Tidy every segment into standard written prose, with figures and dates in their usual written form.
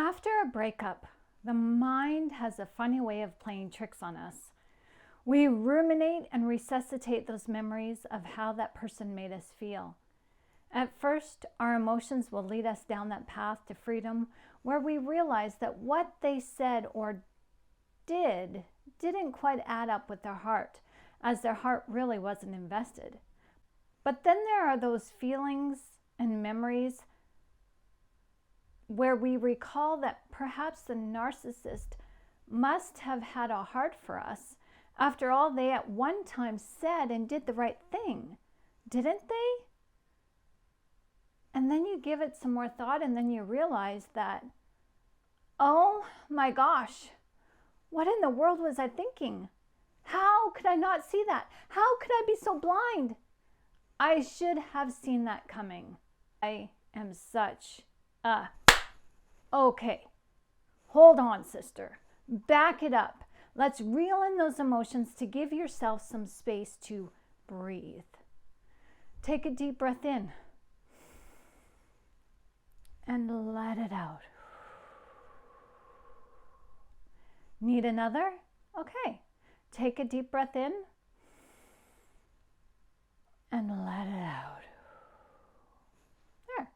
After a breakup, the mind has a funny way of playing tricks on us. We ruminate and resuscitate those memories of how that person made us feel. At first, our emotions will lead us down that path to freedom where we realize that what they said or didn't quite add up with their heart, as their heart really wasn't invested. But then there are those feelings and memories where we recall that perhaps the narcissist must have had a heart for us. After all, they at one time said and did the right thing, didn't they? And then you give it some more thought and then you realize that, oh my gosh, what in the world was I thinking? How could I not see that? How could I be so blind? I should have seen that coming. I am such a... Okay, hold on, sister. Back it up. Let's reel in those emotions to give yourself some space to breathe. Take a deep breath in and let it out. Need another? Okay. Take a deep breath in and let it out. There.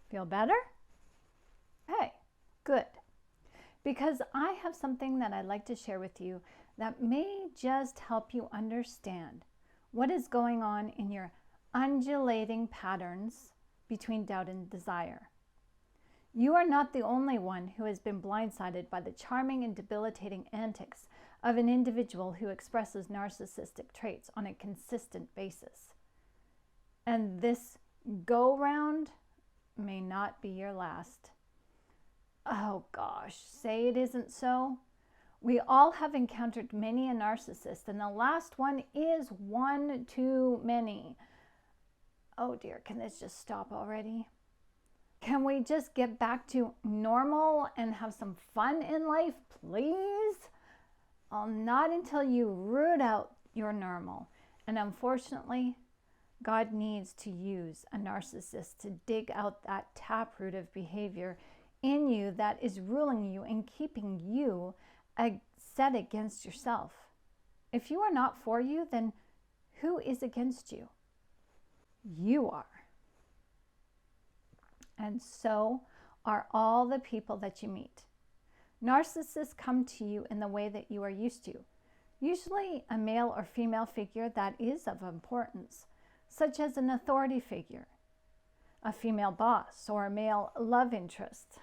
Feel better? Hey, good. Because I have something that I'd like to share with you that may just help you understand what is going on in your undulating patterns between doubt and desire. You are not the only one who has been blindsided by the charming and debilitating antics of an individual who expresses narcissistic traits on a consistent basis. And this go-round may not be your last. Oh gosh, say it isn't so. We all have encountered many a narcissist, and the last one is one too many. Oh dear, can this just stop already? Can we just get back to normal and have some fun in life, please? Well, not until you root out your normal. And unfortunately, God needs to use a narcissist to dig out that taproot of behavior in you that is ruling you and keeping you set against yourself. If you are not for you, then who is against you? You are. And so are all the people that you meet. Narcissists come to you in the way that you are used to, usually a male or female figure that is of importance, such as an authority figure, a female boss, or a male love interest.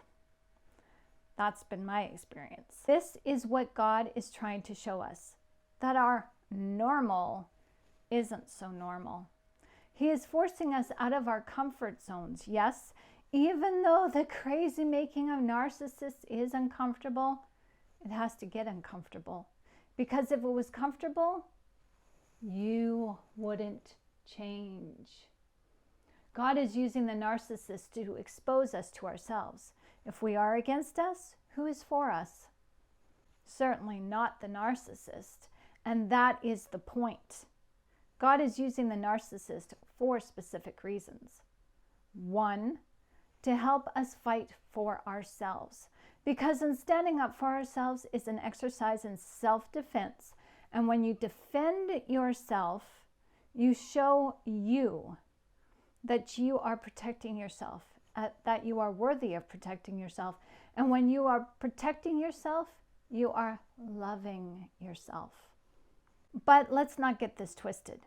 That's been my experience. This is what God is trying to show us, that our normal isn't so normal. He is forcing us out of our comfort zones. Yes, even though the crazy making of narcissists is uncomfortable, it has to get uncomfortable. Because if it was comfortable, you wouldn't change. God is using the narcissist to expose us to ourselves. If we are against us, who is for us? Certainly not the narcissist. And that is the point. God is using the narcissist for specific reasons. One, to help us fight for ourselves. Because in standing up for ourselves is an exercise in self-defense. And when you defend yourself, you show you that you are protecting yourself, that you are worthy of protecting yourself. And when you are protecting yourself, you are loving yourself. But let's not get this twisted.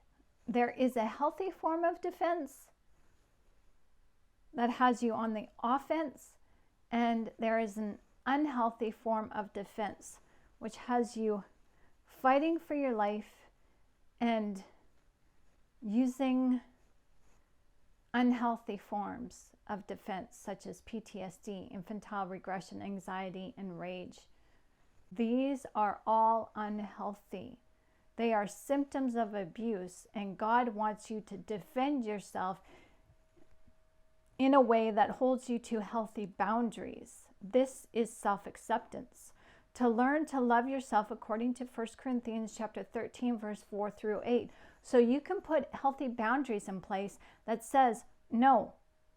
There is a healthy form of defense that has you on the offense, and there is an unhealthy form of defense which has you fighting for your life and using unhealthy forms of defense such as PTSD, infantile regression, anxiety, and rage. These are all unhealthy. They are symptoms of abuse, and God wants you to defend yourself in a way that holds you to healthy boundaries. This is self-acceptance. To learn to love yourself according to 1 Corinthians chapter 13, verse 4 through 8. So you can put healthy boundaries in place that says, no,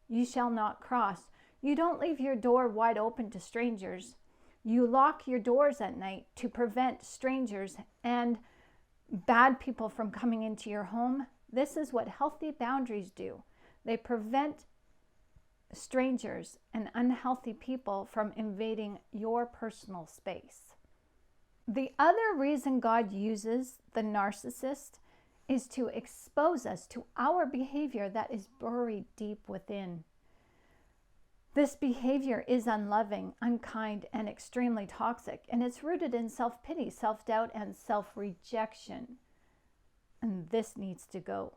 you shall not cross. You don't leave your door wide open to strangers. You lock your doors at night to prevent strangers and bad people from coming into your home. This is what healthy boundaries do. They prevent strangers and unhealthy people from invading your personal space. The other reason God uses the narcissist is to expose us to our behavior that is buried deep within. This behavior is unloving, unkind, and extremely toxic, and it's rooted in self-pity, self-doubt, and self-rejection. And this needs to go.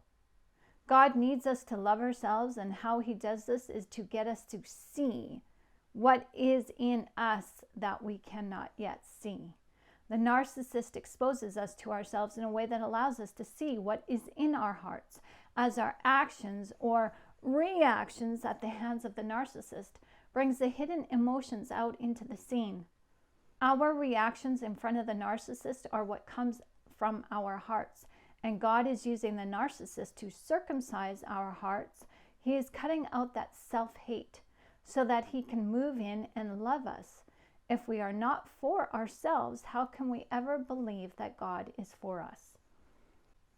God needs us to love ourselves, and how he does this is to get us to see what is in us that we cannot yet see. The narcissist exposes us to ourselves in a way that allows us to see what is in our hearts, as our actions or reactions at the hands of the narcissist brings the hidden emotions out into the scene. Our reactions in front of the narcissist are what comes from our hearts. And God is using the narcissist to circumcise our hearts. He is cutting out that self-hate so that he can move in and love us. If we are not for ourselves, how can we ever believe that God is for us?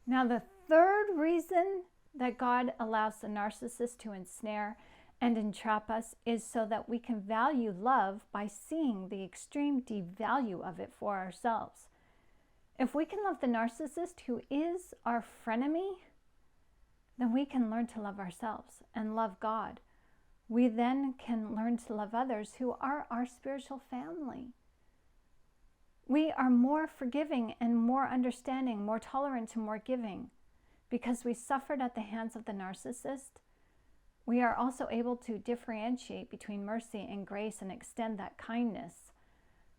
Now, the third reason that God allows the narcissist to ensnare and entrap us is so that we can value love by seeing the extreme devalue of it for ourselves. If we can love the narcissist who is our frenemy, then we can learn to love ourselves and love God. We then can learn to love others who are our spiritual family. We are more forgiving and more understanding, more tolerant and more giving. Because we suffered at the hands of the narcissist, we are also able to differentiate between mercy and grace and extend that kindness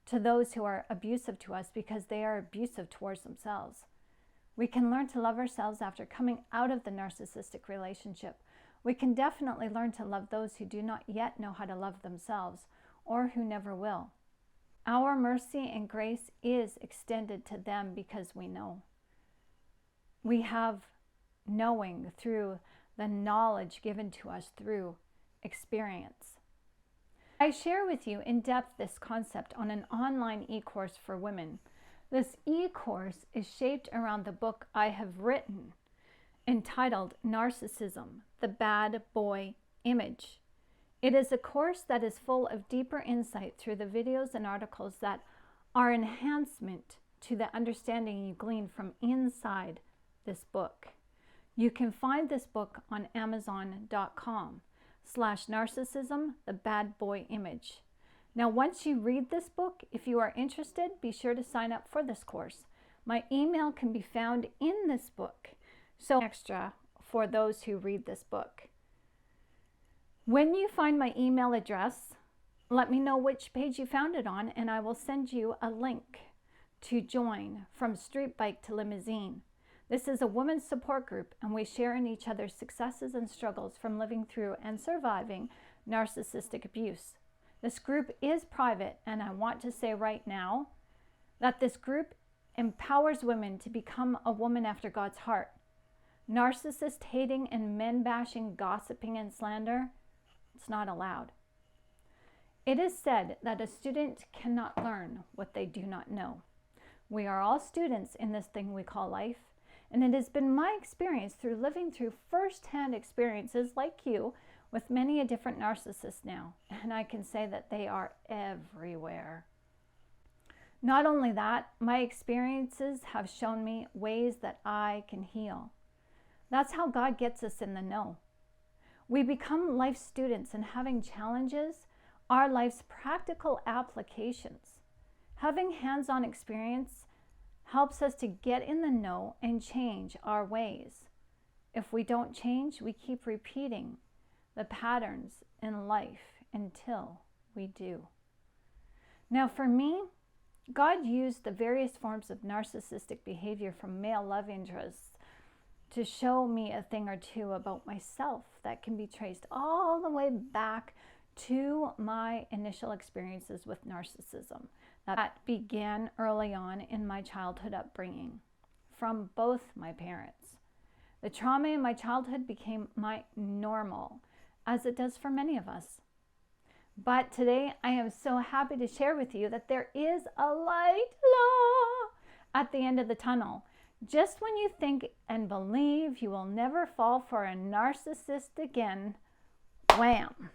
to those who are abusive to us because they are abusive towards themselves. We can learn to love ourselves after coming out of the narcissistic relationship. We can definitely learn to love those who do not yet know how to love themselves or who never will. Our mercy and grace is extended to them because we know. We have knowing through the knowledge given to us through experience. I share with you in depth this concept on an online e-course for women. This e-course is shaped around the book I have written entitled Narcissism, the Bad Boy Image. It is a course that is full of deeper insight through the videos and articles that are enhancement to the understanding you glean from inside this book. You can find this book on Amazon.com/narcissism, the bad boy image. Now, once you read this book, if you are interested, be sure to sign up for this course. My email can be found in this book, so extra for those who read this book. When you find my email address, let me know which page you found it on, and I will send you a link to join From Street Bike to Limousine. This is a women's support group, and we share in each other's successes and struggles from living through and surviving narcissistic abuse. This group is private, and I want to say right now that this group empowers women to become a woman after God's heart. Narcissist hating and men bashing, gossiping and slander, it's not allowed. It is said that a student cannot learn what they do not know. We are all students in this thing we call life. And it has been my experience through living through first-hand experiences like you with many a different narcissist now. And I can say that they are everywhere. Not only that, my experiences have shown me ways that I can heal. That's how God gets us in the know. We become life students, and having challenges are life's practical applications. Having hands-on experience helps us to get in the know and change our ways. If we don't change, we keep repeating the patterns in life until we do. Now, for me, God used the various forms of narcissistic behavior from male love interests to show me a thing or two about myself that can be traced all the way back to my initial experiences with narcissism. That began early on in my childhood upbringing from both my parents. The trauma in my childhood became my normal, as it does for many of us. But today I am so happy to share with you that there is a light at the end of the tunnel. Just when you think and believe you will never fall for a narcissist again, wham!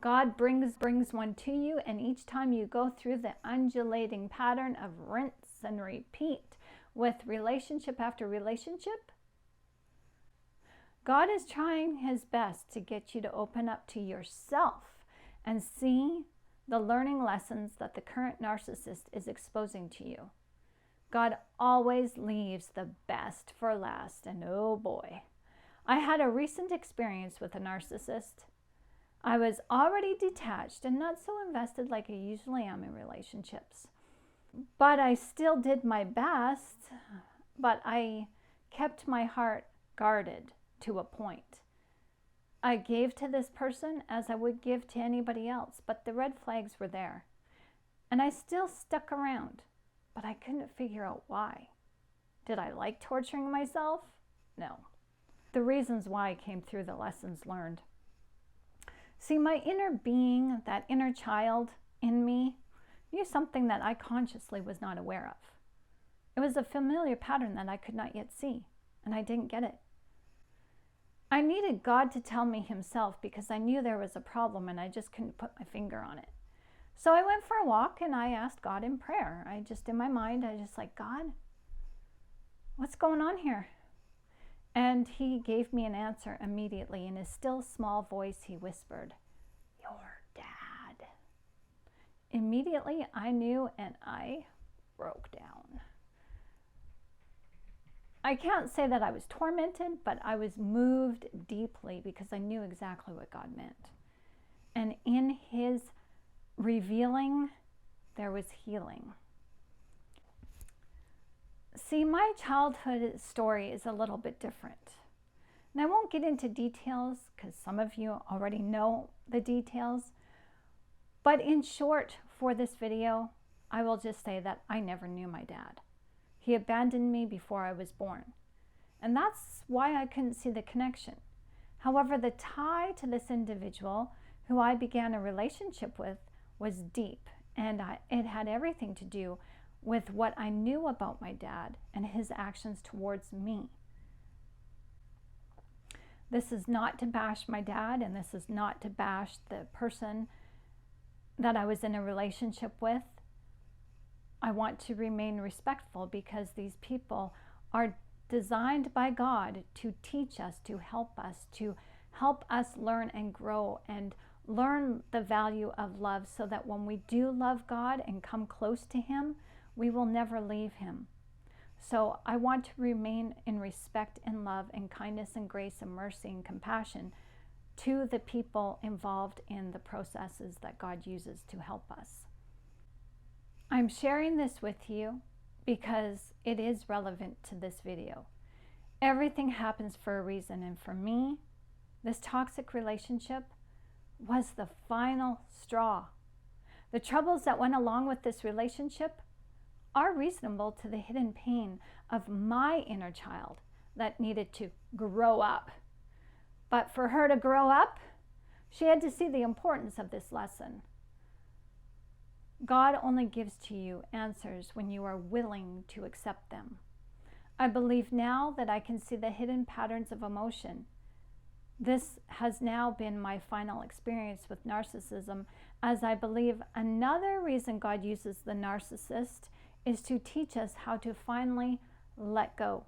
God brings one to you, and each time you go through the undulating pattern of rinse and repeat with relationship after relationship, God is trying his best to get you to open up to yourself and see the learning lessons that the current narcissist is exposing to you. God always leaves the best for last, and oh boy. I had a recent experience with a narcissist. I was already detached and not so invested like I usually am in relationships. But I still did my best, but I kept my heart guarded to a point. I gave to this person as I would give to anybody else, but the red flags were there. And I still stuck around, but I couldn't figure out why. Did I like torturing myself? No. The reasons why came through the lessons learned. See, my inner being, that inner child in me, knew something that I consciously was not aware of. It was a familiar pattern that I could not yet see, and I didn't get it. I needed God to tell me himself because I knew there was a problem and I just couldn't put my finger on it. So I went for a walk and I asked God in prayer. In my mind, I just like, God, what's going on here? And he gave me an answer immediately. In his still small voice, he whispered, your dad. Immediately I knew and I broke down. I can't say that I was tormented, but I was moved deeply because I knew exactly what God meant. And in his revealing, there was healing. See, my childhood story is a little bit different. And I won't get into details because some of you already know the details. But in short, for this video, I will just say that I never knew my dad. He abandoned me before I was born. And that's why I couldn't see the connection. However, the tie to this individual who I began a relationship with was deep, and it had everything to do with what I knew about my dad and his actions towards me. This is not to bash my dad, and this is not to bash the person that I was in a relationship with. I want to remain respectful because these people are designed by God to teach us, to help us learn and grow and learn the value of love so that when we do love God and come close to him, we will never leave him. So I want to remain in respect and love and kindness and grace and mercy and compassion to the people involved in the processes that God uses to help us. I'm sharing this with you because it is relevant to this video. Everything happens for a reason, and for me, this toxic relationship was the final straw. The troubles that went along with this relationship are reasonable to the hidden pain of my inner child that needed to grow up. But for her to grow up, she had to see the importance of this lesson. God only gives to you answers when you are willing to accept them. I believe now that I can see the hidden patterns of emotion. This has now been my final experience with narcissism, as I believe another reason God uses the narcissist is to teach us how to finally let go.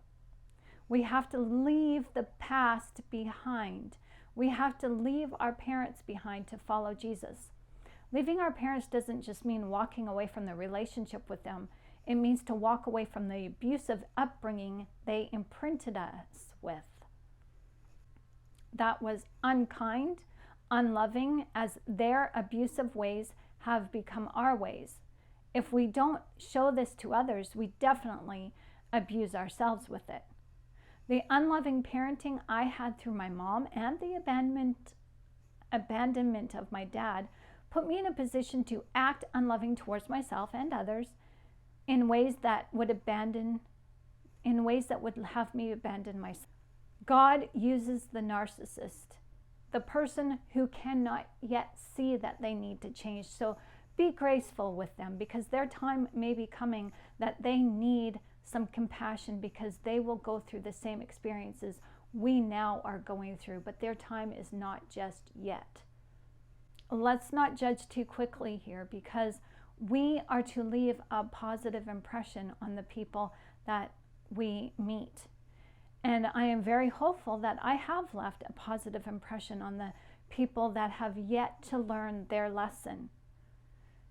We have to leave the past behind. We have to leave our parents behind to follow Jesus. Leaving our parents doesn't just mean walking away from the relationship with them. It means to walk away from the abusive upbringing they imprinted us with. That was unkind, unloving, as their abusive ways have become our ways. If we don't show this to others, we definitely abuse ourselves with it. The unloving parenting I had through my mom and the abandonment of my dad put me in a position to act unloving towards myself and others in ways that would have me abandon myself. God uses the narcissist the person who cannot yet see that they need to change. So be graceful with them, because their time may be coming that they need some compassion, because they will go through the same experiences we now are going through, but their time is not just yet. Let's not judge too quickly here, because we are to leave a positive impression on the people that we meet. And I am very hopeful that I have left a positive impression on the people that have yet to learn their lesson.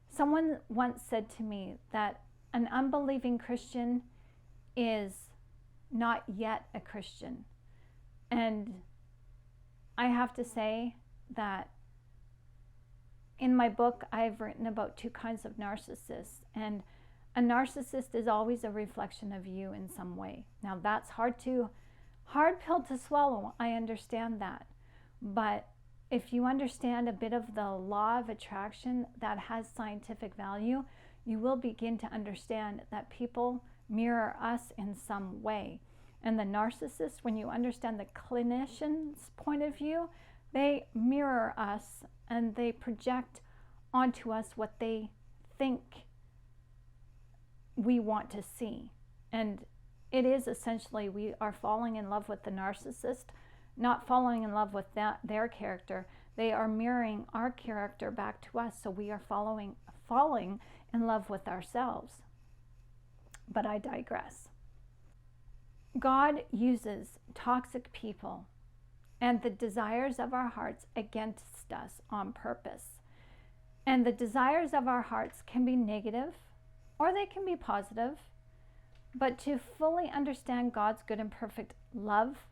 Someone once said to me that an unbelieving Christian is not yet a Christian. And I have to say that in my book, I've written about 2 kinds of narcissists, and a narcissist is always a reflection of you in some way. Now that's hard pill to swallow, I understand that. But if you understand a bit of the law of attraction that has scientific value, you will begin to understand that people mirror us in some way. And the narcissist, when you understand the clinician's point of view, they mirror us and they project onto us what they think we want to see. And it is essentially, we are falling in love with the narcissist, not falling in love with their character. They are mirroring our character back to us, so we are falling in love with ourselves. But I digress. God uses toxic people and the desires of our hearts against us on purpose. And the desires of our hearts can be negative or they can be positive. But to fully understand God's good and perfect love,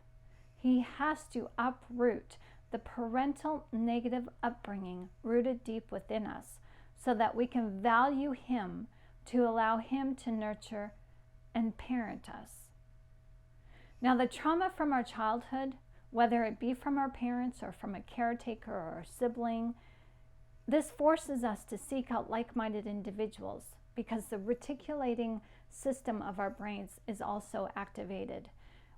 He has to uproot the parental negative upbringing rooted deep within us, so that we can value Him, to allow Him to nurture and parent us. Now, the trauma from our childhood, whether it be from our parents or from a caretaker or a sibling, this forces us to seek out like-minded individuals, because the reticulating system of our brains is also activated.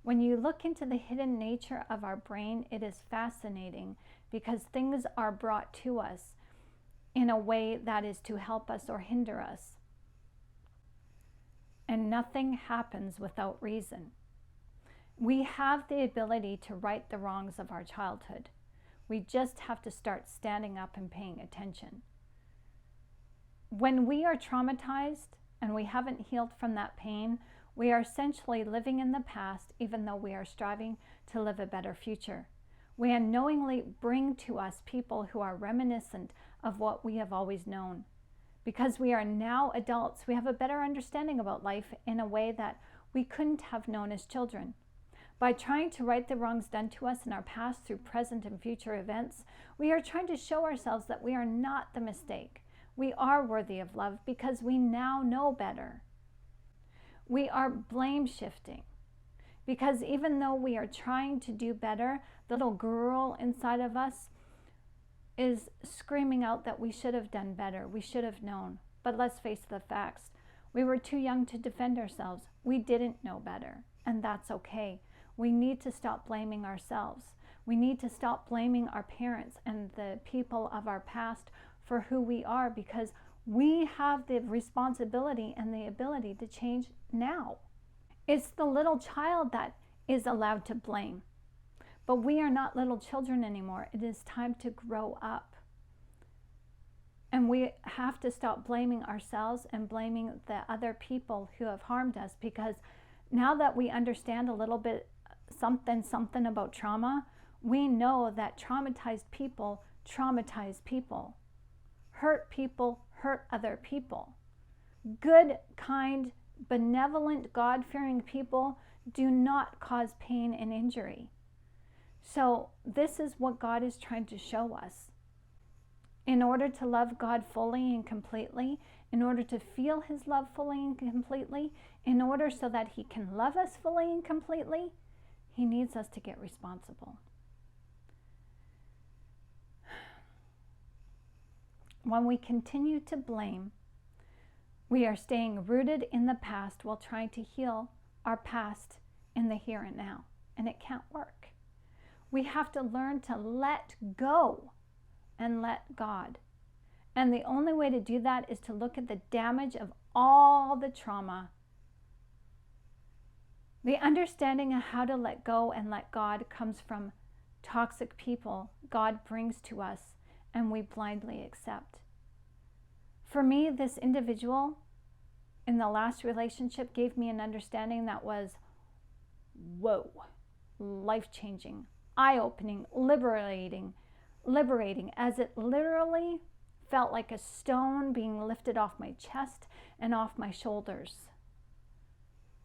When you look into the hidden nature of our brain, it is fascinating, because things are brought to us in a way that is to help us or hinder us. And nothing happens without reason. We have the ability to right the wrongs of our childhood. We just have to start standing up and paying attention. When we are traumatized and we haven't healed from that pain, we are essentially living in the past, even though we are striving to live a better future. We unknowingly bring to us people who are reminiscent of what we have always known. Because we are now adults, we have a better understanding about life in a way that we couldn't have known as children. By trying to right the wrongs done to us in our past through present and future events, we are trying to show ourselves that we are not the mistake. We are worthy of love because we now know better. We are blame shifting, because even though we are trying to do better, the little girl inside of us is screaming out that we should have done better, we should have known. But let's face the facts. We were too young to defend ourselves. We didn't know better, and that's okay. We need to stop blaming ourselves. We need to stop blaming our parents and the people of our past for who we are, because we have the responsibility and the ability to change now. It's the little child that is allowed to blame. But we are not little children anymore. It is time to grow up. And we have to stop blaming ourselves and blaming the other people who have harmed us, because now that we understand a little bit something about trauma, we know that traumatized people traumatize people. Hurt people hurt other people. Good, kind, benevolent, God-fearing people do not cause pain and injury. So this is what God is trying to show us. In order to love God fully and completely, in order to feel His love fully and completely, in order so that He can love us fully and completely, He needs us to get responsible. When we continue to blame, we are staying rooted in the past while trying to heal our past in the here and now, and it can't work. We have to learn to let go and let God. And the only way to do that is to look at the damage of all the trauma. The understanding of how to let go and let God comes from toxic people God brings to us and we blindly accept. For me, this individual in the last relationship gave me an understanding that was, whoa, life-changing, eye-opening, liberating, as it literally felt like a stone being lifted off my chest and off my shoulders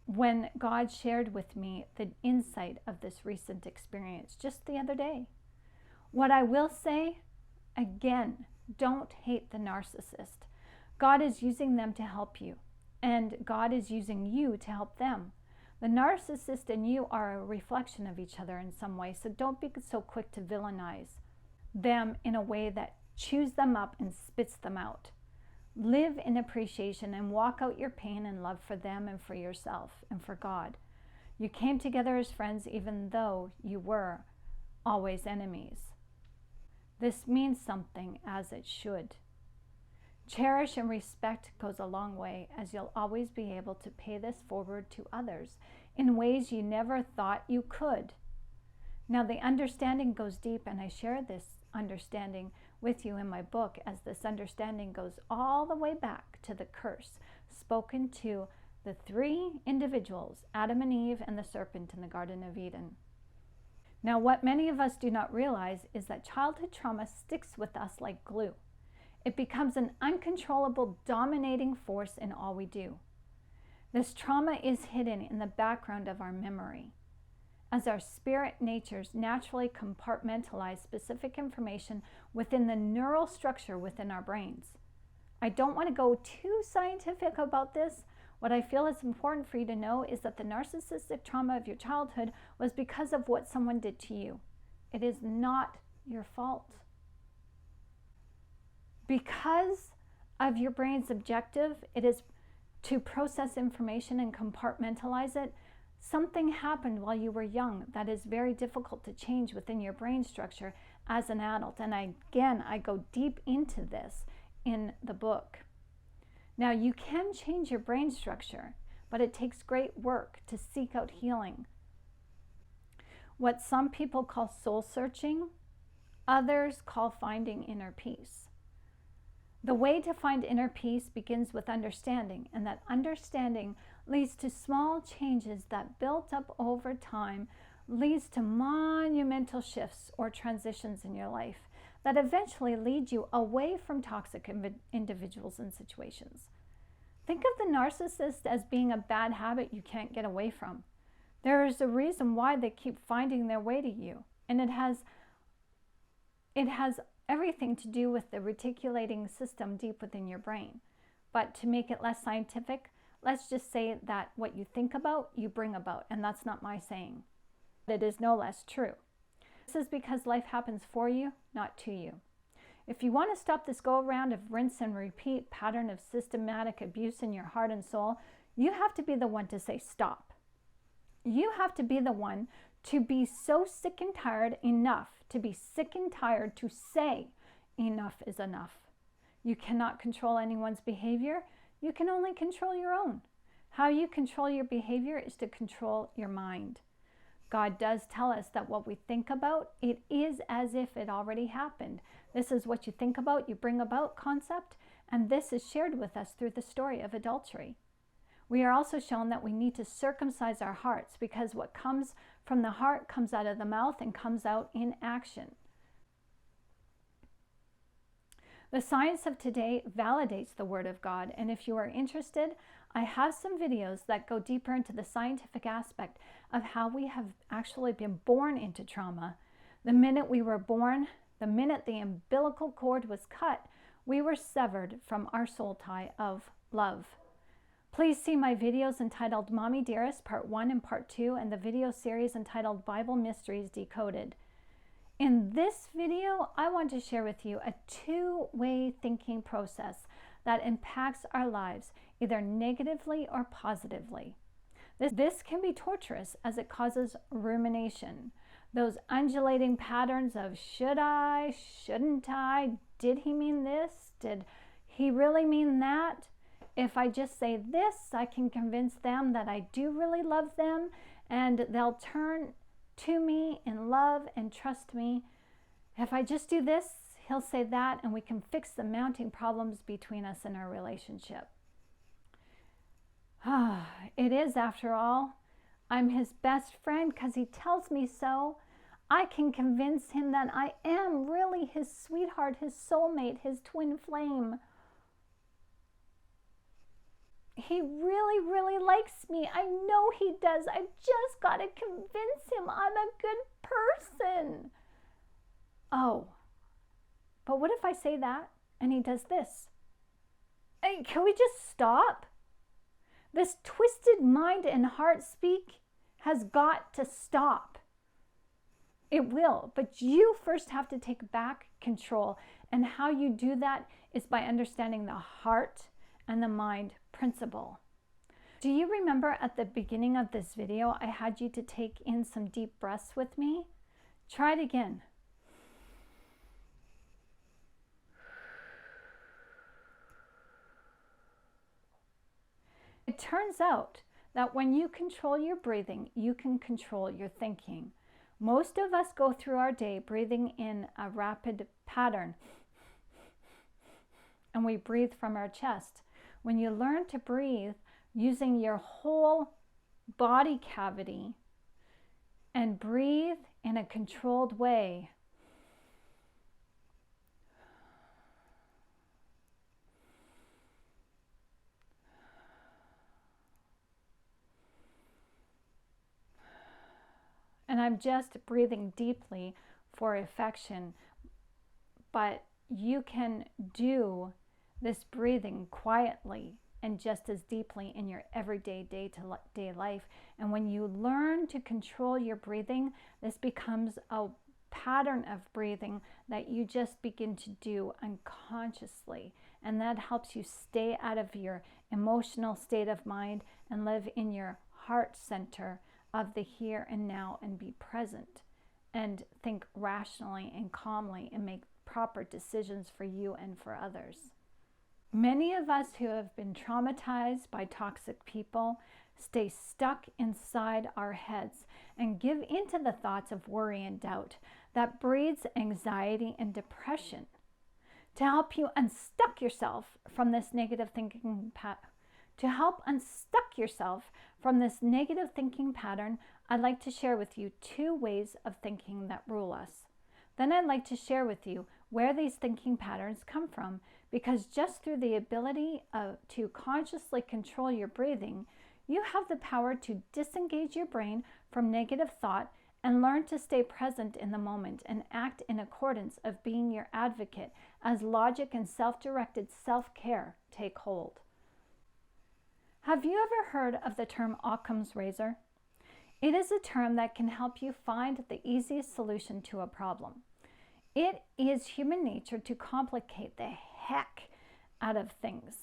when God shared with me the insight of this recent experience just the other day. What I will say, again, don't hate the narcissist. God is using them to help you, and God is using you to help them. The narcissist and you are a reflection of each other in some way, so don't be so quick to villainize them in a way that chews them up and spits them out. Live in appreciation and walk out your pain and love for them and for yourself and for God. You came together as friends even though you were always enemies. This means something, as it should. Cherish and respect goes a long way, as you'll always be able to pay this forward to others in ways you never thought you could. Now, the understanding goes deep, and I share this understanding with you in my book, as this understanding goes all the way back to the curse spoken to the three individuals, Adam and Eve and the serpent in the Garden of Eden. Now, what many of us do not realize is that childhood trauma sticks with us like glue. It becomes an uncontrollable, dominating force in all we do. This trauma is hidden in the background of our memory, as our spirit natures naturally compartmentalize specific information within the neural structure within our brains. I don't want to go too scientific about this. What I feel is important for you to know is that the narcissistic trauma of your childhood was because of what someone did to you. It is not your fault. Because of your brain's objective, it is to process information and compartmentalize it. Something happened while you were young that is very difficult to change within your brain structure as an adult. And I go deep into this in the book. Now, you can change your brain structure, but it takes great work to seek out healing. What some people call soul searching, others call finding inner peace. The way to find inner peace begins with understanding, and that understanding leads to small changes that built up over time, leads to monumental shifts or transitions in your life that eventually lead you away from toxic individuals and situations. Think of the narcissist as being a bad habit you can't get away from. There is a reason why they keep finding their way to you, and it has everything to do with the reticulating system deep within your brain. But to make it less scientific, let's just say that what you think about, you bring about, and that's not my saying. It is no less true. This is because life happens for you, not to you. If you want to stop this go-around of rinse and repeat pattern of systematic abuse in your heart and soul, you have to be the one to say stop. You have to be the one to be so sick and tired enough, to be sick and tired to say enough is enough. You cannot control anyone's behavior. You can only control your own. How you control your behavior is to control your mind. God does tell us that what we think about, it is as if it already happened. This is what you think about, you bring about concept, and this is shared with us through the story of adultery. We are also shown that we need to circumcise our hearts, because what comes from the heart comes out of the mouth and comes out in action. The science of today validates the Word of God, and if you are interested, I have some videos that go deeper into the scientific aspect of how we have actually been born into trauma. The minute we were born, the minute the umbilical cord was cut, we were severed from our soul tie of love. Please see my videos entitled Mommy Dearest Part 1 and Part 2, and the video series entitled Bible Mysteries Decoded. In this video, I want to share with you a two-way thinking process that impacts our lives, either negatively or positively. This can be torturous as it causes rumination. Those undulating patterns of should I, shouldn't I, did he mean this, did he really mean that? If I just say this, I can convince them that I do really love them and they'll turn to me in love and trust me. If I just do this, he'll say that, and we can fix the mounting problems between us in our relationship. It is, after all. I'm his best friend because he tells me so. I can convince him that I am really his sweetheart, his soulmate, his twin flame. He really, really likes me. I know he does. I've just got to convince him I'm a good person. Oh, but what if I say that and he does this? Hey, can we just stop? This twisted mind and heart speak has got to stop. It will, but you first have to take back control. And how you do that is by understanding the heart and the mind principle. Do you remember at the beginning of this video, I had you to take in some deep breaths with me? Try it again. It turns out that when you control your breathing, you can control your thinking. Most of us go through our day breathing in a rapid pattern, and we breathe from our chest. When you learn to breathe using your whole body cavity and breathe in a controlled way, and I'm just breathing deeply for affection, but you can do this breathing quietly and just as deeply in your everyday day-to-day life. And when you learn to control your breathing, this becomes a pattern of breathing that you just begin to do unconsciously. And that helps you stay out of your emotional state of mind and live in your heart center of the here and now, and be present and think rationally and calmly and make proper decisions for you and for others. Many of us who have been traumatized by toxic people stay stuck inside our heads and give into the thoughts of worry and doubt that breeds anxiety and depression. To help you unstuck yourself from this negative thinking pattern, I'd like to share with you 2 ways of thinking that rule us. Then I'd like to share with you where these thinking patterns come from, because just through the ability to consciously control your breathing, you have the power to disengage your brain from negative thought and learn to stay present in the moment and act in accordance of being your advocate as logic and self-directed self-care take hold. Have you ever heard of the term Occam's razor? It is a term that can help you find the easiest solution to a problem. It is human nature to complicate the heck out of things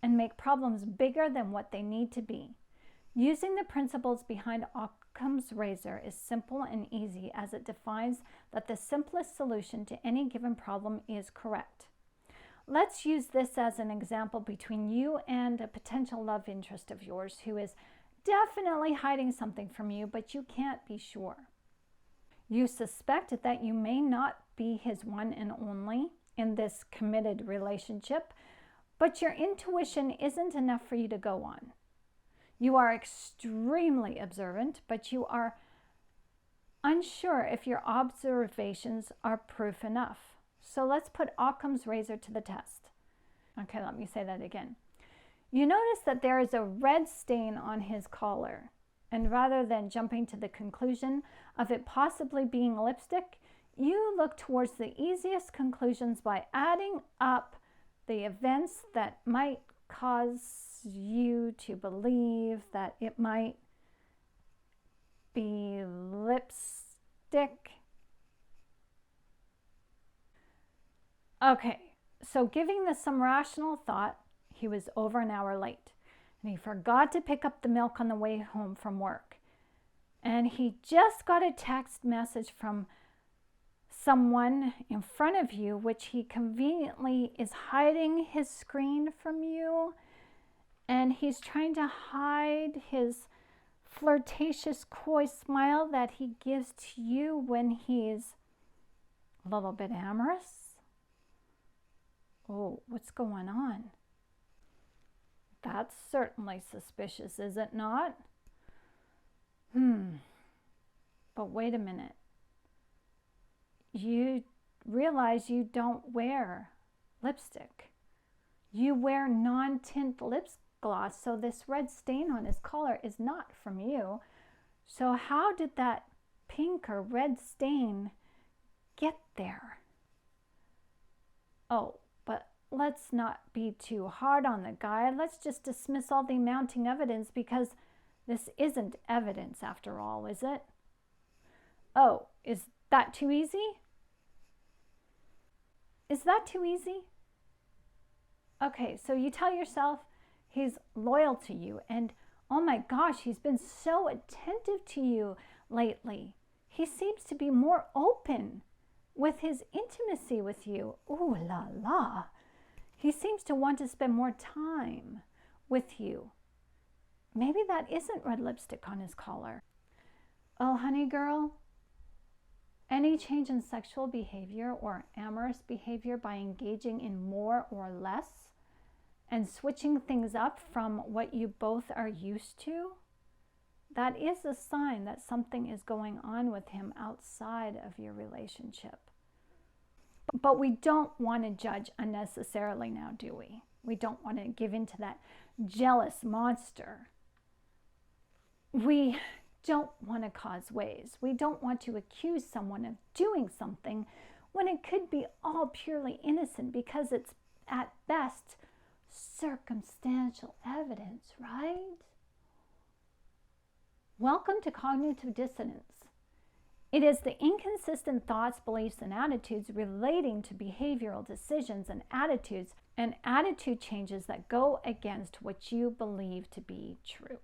and make problems bigger than what they need to be. Using the principles behind Occam's razor is simple and easy, as it defines that the simplest solution to any given problem is correct. Let's use this as an example between you and a potential love interest of yours who is definitely hiding something from you, but you can't be sure. You suspect that you may not be his one and only in this committed relationship, but your intuition isn't enough for you to go on. You are extremely observant, but you are unsure if your observations are proof enough. So let's put Occam's razor to the test. Okay, let me say that again. You notice that there is a red stain on his collar, and rather than jumping to the conclusion of it possibly being lipstick, you look towards the easiest conclusions by adding up the events that might cause you to believe that it might be lipstick. Okay, so giving this some rational thought, he was over an hour late, and he forgot to pick up the milk on the way home from work. and he just got a text message from someone in front of you, which he conveniently is hiding his screen from you, and he's trying to hide his flirtatious, coy smile that he gives to you when he's a little bit amorous. Oh, what's going on? That's certainly suspicious, is it not? But wait a minute. You realize you don't wear lipstick. You wear non-tint lip gloss, so this red stain on his collar is not from you. So how did that pink or red stain get there? Oh, but let's not be too hard on the guy. Let's just dismiss all the mounting evidence, because this isn't evidence after all, is it? Oh, is that too easy? Is that too easy? Okay, so you tell yourself he's loyal to you, and oh my gosh, he's been so attentive to you lately. He seems to be more open with his intimacy with you. Ooh la la. He seems to want to spend more time with you. Maybe that isn't red lipstick on his collar. Oh, honey girl, any change in sexual behavior or amorous behavior by engaging in more or less and switching things up from what you both are used to, that is a sign that something is going on with him outside of your relationship. But we don't want to judge unnecessarily now, do we? We don't want to give in to that jealous monster. We don't want to cause waves. We don't want to accuse someone of doing something when it could be all purely innocent, because it's at best circumstantial evidence, right? Welcome to cognitive dissonance. It is the inconsistent thoughts, beliefs, and attitudes relating to behavioral decisions and attitude changes that go against what you believe to be true.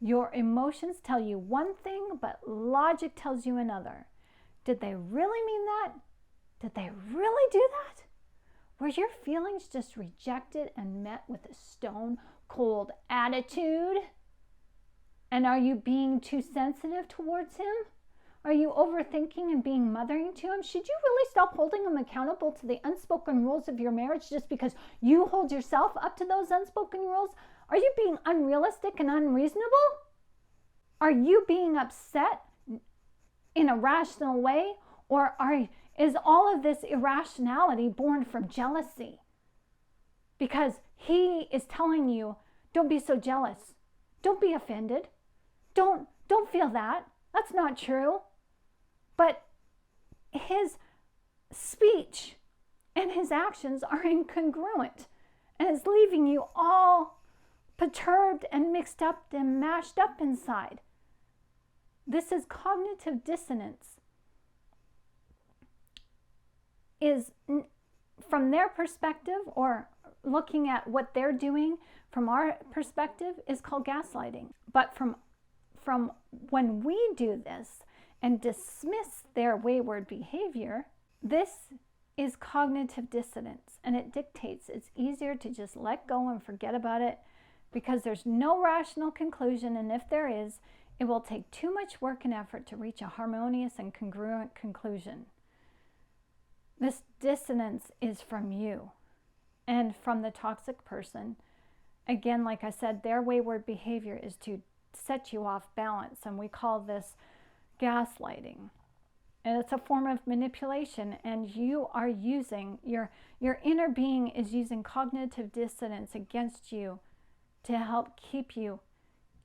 Your emotions tell you one thing, but logic tells you another. Did they really mean that? Did they really do that? Were your feelings just rejected and met with a stone cold attitude? And are you being too sensitive towards him? Are you overthinking and being mothering to him? Should you really stop holding him accountable to the unspoken rules of your marriage just because you hold yourself up to those unspoken rules? Are you being unrealistic and unreasonable? Are you being upset in a rational way? Or is all of this irrationality born from jealousy? Because he is telling you, don't be so jealous. Don't be offended. Don't feel that. That's not true. But his speech and his actions are incongruent, and it's leaving you all perturbed and mixed up and mashed up inside. This is cognitive dissonance. Is from their perspective, or looking at what they're doing from our perspective, is called gaslighting. But from when we do this and dismiss their wayward behavior, this is cognitive dissonance, and it dictates it's easier to just let go and forget about it, because there's no rational conclusion, and if there is, it will take too much work and effort to reach a harmonious and congruent conclusion. This dissonance is from you and from the toxic person. Again, like I said, their wayward behavior is to set you off balance, and we call this gaslighting. And it's a form of manipulation, and you are using, your inner being is using cognitive dissonance against you to help keep you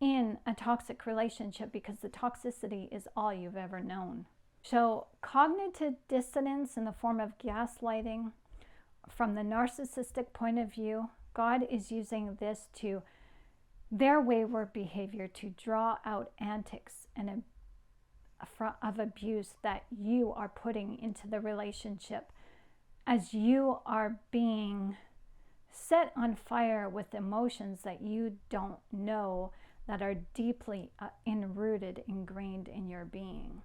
in a toxic relationship, because the toxicity is all you've ever known. So cognitive dissonance in the form of gaslighting, from the narcissistic point of view, God is using this to their wayward behavior to draw out antics and of abuse that you are putting into the relationship, as you are being set on fire with emotions that you don't know that are deeply enrooted, ingrained in your being.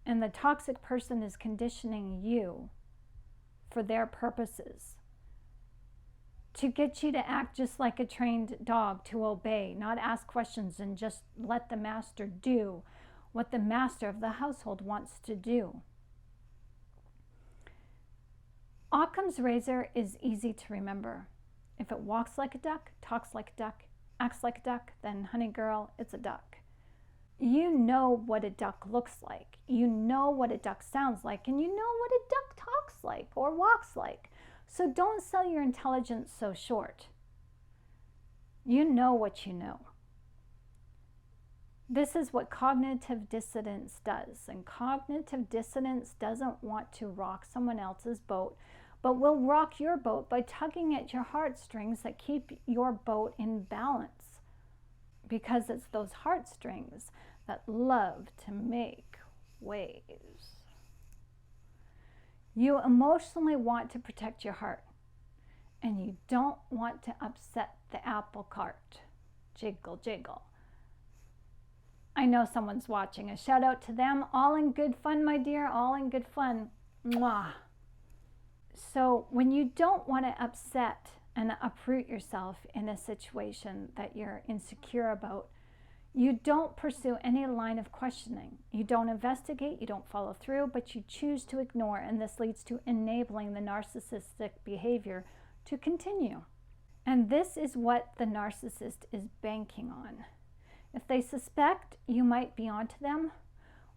And the toxic person is conditioning you for their purposes, to get you to act just like a trained dog, to obey, not ask questions, and just let the master do what the master of the household wants to do. Occam's razor is easy to remember. If it walks like a duck, talks like a duck, acts like a duck, then honey girl, it's a duck. You know what a duck looks like. You know what a duck sounds like, and you know what a duck talks like or walks like. So don't sell your intelligence so short. You know what you know. This is what cognitive dissonance does. And cognitive dissonance doesn't want to rock someone else's boat, but will rock your boat by tugging at your heartstrings that keep your boat in balance. Because it's those heartstrings that love to make waves. You emotionally want to protect your heart, and you don't want to upset the apple cart. Jiggle, jiggle. I know someone's watching. A shout out to them. All in good fun, my dear. All in good fun. Mwah. So when you don't want to upset and uproot yourself in a situation that you're insecure about, you don't pursue any line of questioning. You don't investigate, you don't follow through, but you choose to ignore, and this leads to enabling the narcissistic behavior to continue. And this is what the narcissist is banking on. If they suspect you might be onto them,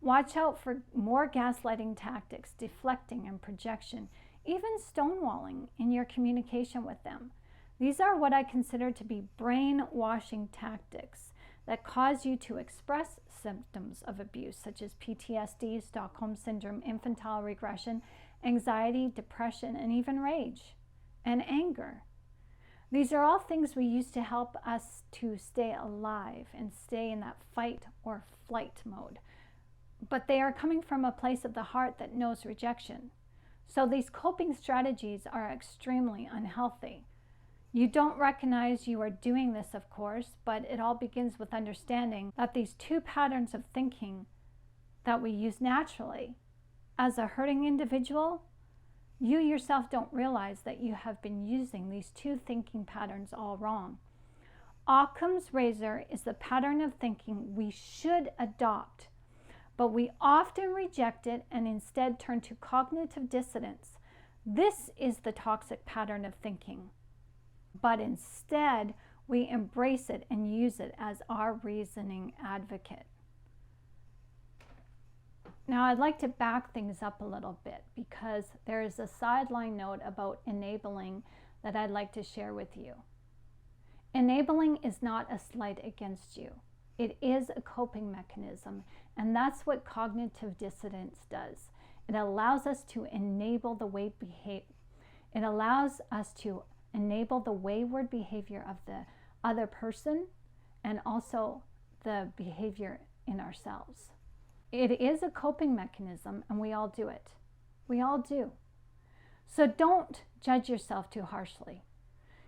watch out for more gaslighting tactics, deflecting and projection, even stonewalling in your communication with them. These are what I consider to be brainwashing tactics that cause you to express symptoms of abuse, such as PTSD, Stockholm Syndrome, infantile regression, anxiety, depression, and even rage and anger. These are all things we use to help us to stay alive and stay in that fight or flight mode. But they are coming from a place of the heart that knows rejection. So these coping strategies are extremely unhealthy. You don't recognize you are doing this, of course, but it all begins with understanding that these two patterns of thinking that we use naturally, as a hurting individual, you yourself don't realize that you have been using these two thinking patterns all wrong. Occam's razor is the pattern of thinking we should adopt, but we often reject it and instead turn to cognitive dissonance. This is the toxic pattern of thinking. But instead, we embrace it and use it as our reasoning advocate. Now, I'd like to back things up a little bit because there is a sideline note about enabling that I'd like to share with you. Enabling is not a slight against you. It is a coping mechanism, and that's what cognitive dissonance does. It allows us to enable the way It allows us to enable the wayward behavior of the other person and also the behavior in ourselves. It is a coping mechanism, and we all do it. We all do. So don't judge yourself too harshly.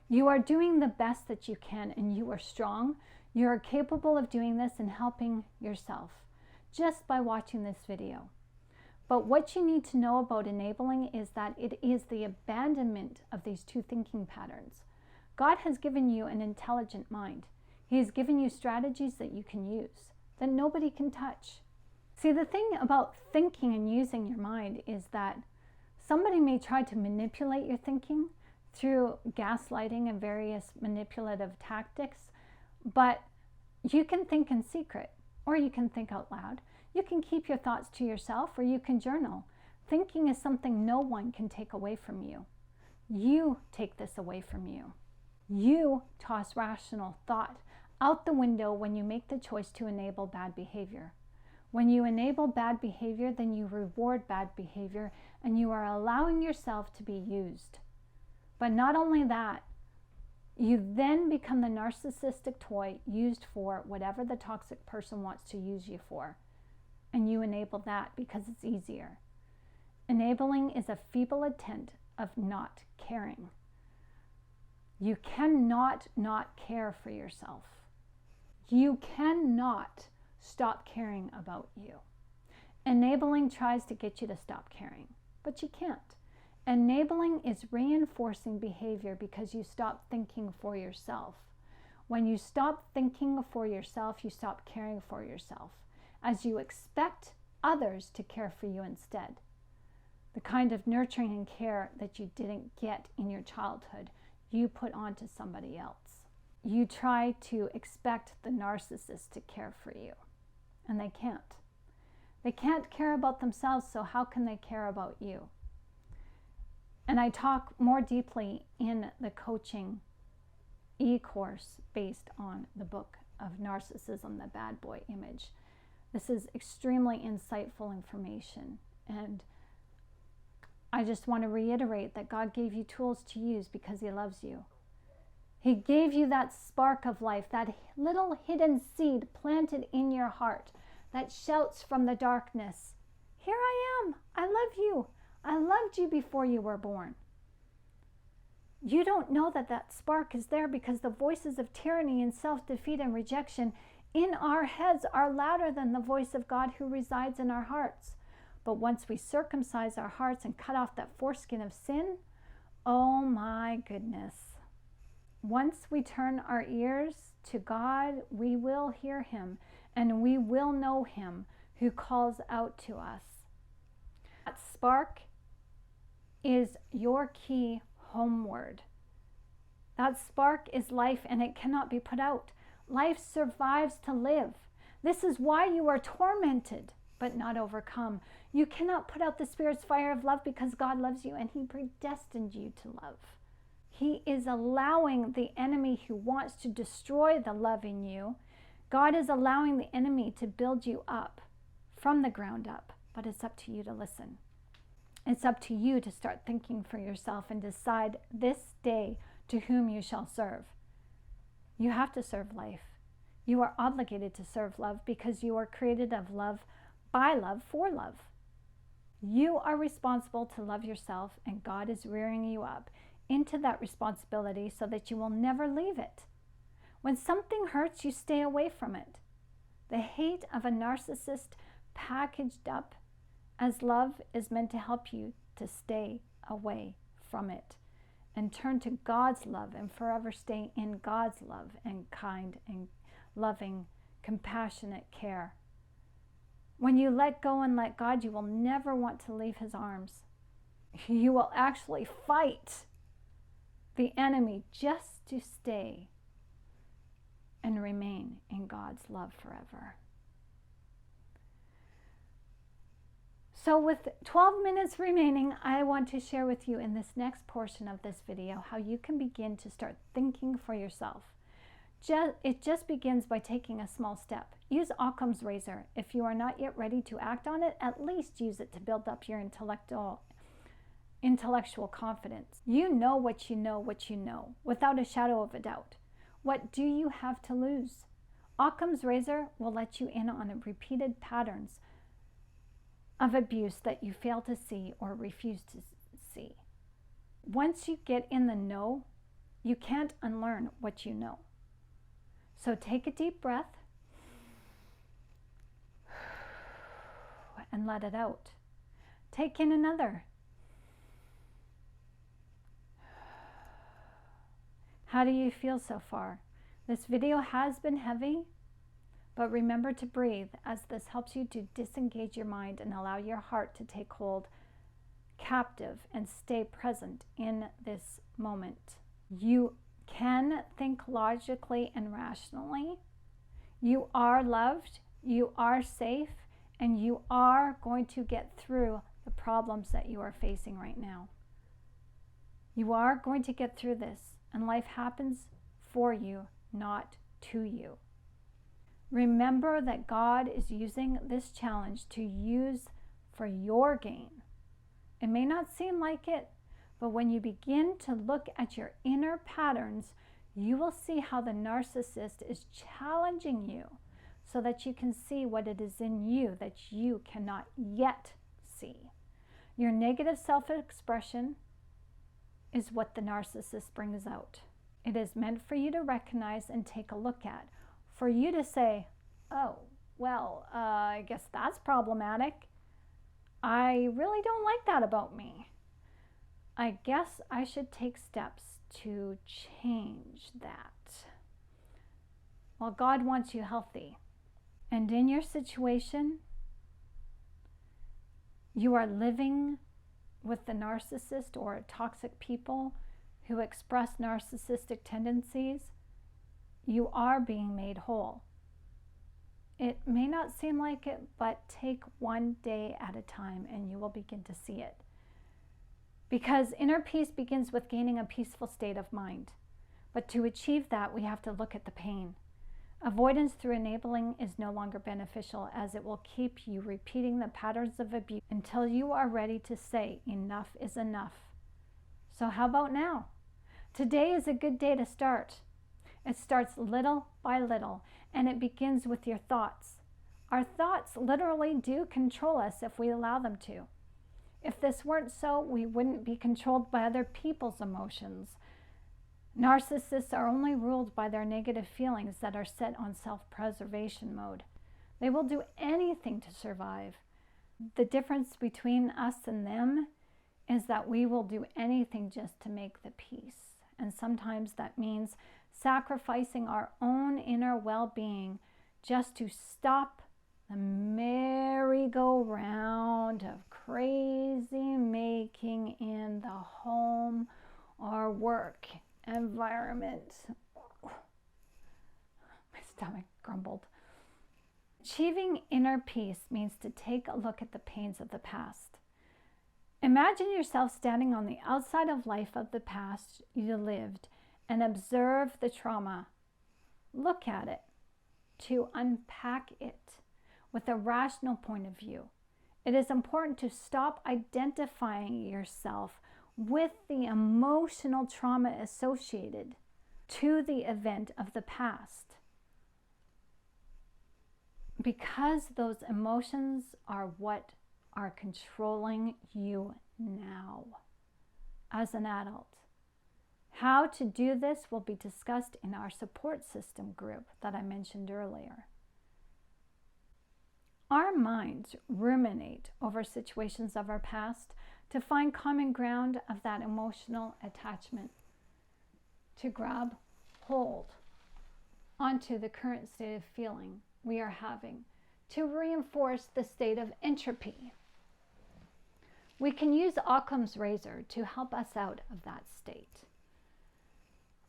You are doing the best that you can, and you are strong. You are capable of doing this and helping yourself just by watching this video. But what you need to know about enabling is that it is the abandonment of these two thinking patterns. God has given you an intelligent mind. He has given you strategies that you can use, that nobody can touch. See, the thing about thinking and using your mind is that somebody may try to manipulate your thinking through gaslighting and various manipulative tactics, but you can think in secret, or you can think out loud. You can keep your thoughts to yourself, or you can journal. Thinking is something no one can take away from you. You take this away from you. You toss rational thought out the window when you make the choice to enable bad behavior. When you enable bad behavior, then you reward bad behavior, and you are allowing yourself to be used. But not only that, you then become the narcissistic toy used for whatever the toxic person wants to use you for. And you enable that because it's easier. Enabling is a feeble attempt of not caring. You cannot not care for yourself. You cannot stop caring about you. Enabling tries to get you to stop caring, but you can't. Enabling is reinforcing behavior because you stop thinking for yourself. When you stop thinking for yourself, you stop caring for yourself, as you expect others to care for you instead. The kind of nurturing and care that you didn't get in your childhood, you put onto somebody else. You try to expect the narcissist to care for you, and they can't. They can't care about themselves, so how can they care about you? And I talk more deeply in the coaching e-course based on the book of Narcissism, the Bad Boy Image. This is extremely insightful information, and I just want to reiterate that God gave you tools to use because He loves you. He gave you that spark of life, that little hidden seed planted in your heart that shouts from the darkness, "Here I am, I love you. I loved you before you were born." You don't know that that spark is there because the voices of tyranny and self-defeat and rejection in our heads are louder than the voice of God who resides in our hearts. But once we circumcise our hearts and cut off that foreskin of sin, oh my goodness. Once we turn our ears to God, we will hear Him and we will know Him who calls out to us. That spark is your key homeward. That spark is life, and it cannot be put out. Life survives to live. This is why you are tormented, but not overcome. You cannot put out the Spirit's fire of love because God loves you, and He predestined you to love. He is allowing the enemy who wants to destroy the love in you. God is allowing the enemy to build you up from the ground up, but it's up to you to listen. It's up to you to start thinking for yourself and decide this day to whom you shall serve. You have to serve life. You are obligated to serve love because you are created of love, by love, for love. You are responsible to love yourself, and God is rearing you up into that responsibility so that you will never leave it. When something hurts, you stay away from it. The hate of a narcissist packaged up as love is meant to help you to stay away from it and turn to God's love and forever stay in God's love and kind and loving, compassionate care. When you let go and let God, you will never want to leave His arms. You will actually fight the enemy just to stay and remain in God's love forever. So with 12 minutes remaining, I want to share with you in this next portion of this video how you can begin to start thinking for yourself. It just begins by taking a small step. Use Occam's razor. If you are not yet ready to act on it, at least use it to build up your intellectual confidence. You know, without a shadow of a doubt. What do you have to lose? Occam's razor will let you in on repeated patterns of abuse that you fail to see or refuse to see. Once you get in the know, you can't unlearn what you know. So take a deep breath and let it out. Take in another. How do you feel so far? This video has been heavy, but remember to breathe as this helps you to disengage your mind and allow your heart to take hold captive and stay present in this moment. You can think logically and rationally. You are loved, you are safe, and you are going to get through the problems that you are facing right now. You are going to get through this, and life happens for you, not to you. Remember that God is using this challenge to use for your gain. It may not seem like it, but when you begin to look at your inner patterns, you will see how the narcissist is challenging you so that you can see what it is in you that you cannot yet see. Your negative self-expression is what the narcissist brings out. It is meant for you to recognize and take a look at, for you to say, oh, well, I guess that's problematic. I really don't like that about me. I guess I should take steps to change that. Well, God wants you healthy. And in your situation, you are living with the narcissist or toxic people who express narcissistic tendencies. You are being made whole. It may not seem like it, but take one day at a time and you will begin to see it. Because inner peace begins with gaining a peaceful state of mind. But to achieve that, we have to look at the pain. Avoidance through enabling is no longer beneficial, as it will keep you repeating the patterns of abuse until you are ready to say enough is enough. So how about now? Today is a good day to start. It starts little by little, and it begins with your thoughts. Our thoughts literally do control us if we allow them to. If this weren't so, we wouldn't be controlled by other people's emotions. Narcissists are only ruled by their negative feelings that are set on self-preservation mode. They will do anything to survive. The difference between us and them is that we will do anything just to make the peace. And sometimes that means sacrificing our own inner well-being just to stop the merry-go-round of crazy making in the home or work environment. My stomach grumbled. Achieving inner peace means to take a look at the pains of the past. Imagine yourself standing on the outside of life of the past you lived and observe the trauma. Look at it, to unpack it with a rational point of view. It is important to stop identifying yourself with the emotional trauma associated to the event of the past, because those emotions are what are controlling you now as an adult. How to do this will be discussed in our support system group that I mentioned earlier. Our minds ruminate over situations of our past to find common ground of that emotional attachment, to grab hold onto the current state of feeling we are having, to reinforce the state of entropy. We can use Occam's razor to help us out of that state.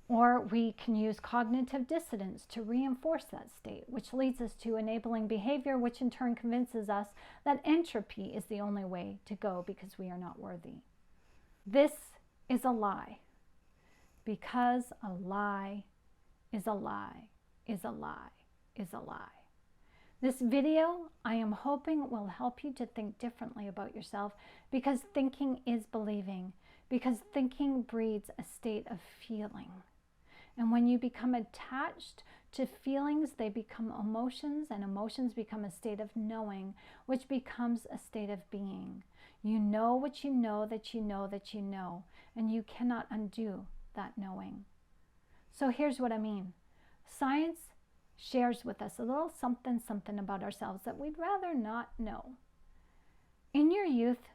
Or we can use cognitive dissonance to reinforce that state, which leads us to enabling behavior, which in turn convinces us that entropy is the only way to go because we are not worthy. This is a lie, because a lie is a lie is a lie is a lie. This video, I am hoping, will help you to think differently about yourself, because thinking is believing, because thinking breeds a state of feeling. And when you become attached to feelings, they become emotions, and emotions become a state of knowing, which becomes a state of being. You know what you know that you know that you know, and you cannot undo that knowing. So here's what I mean. Science shares with us a little something about ourselves that we'd rather not know. In your youth,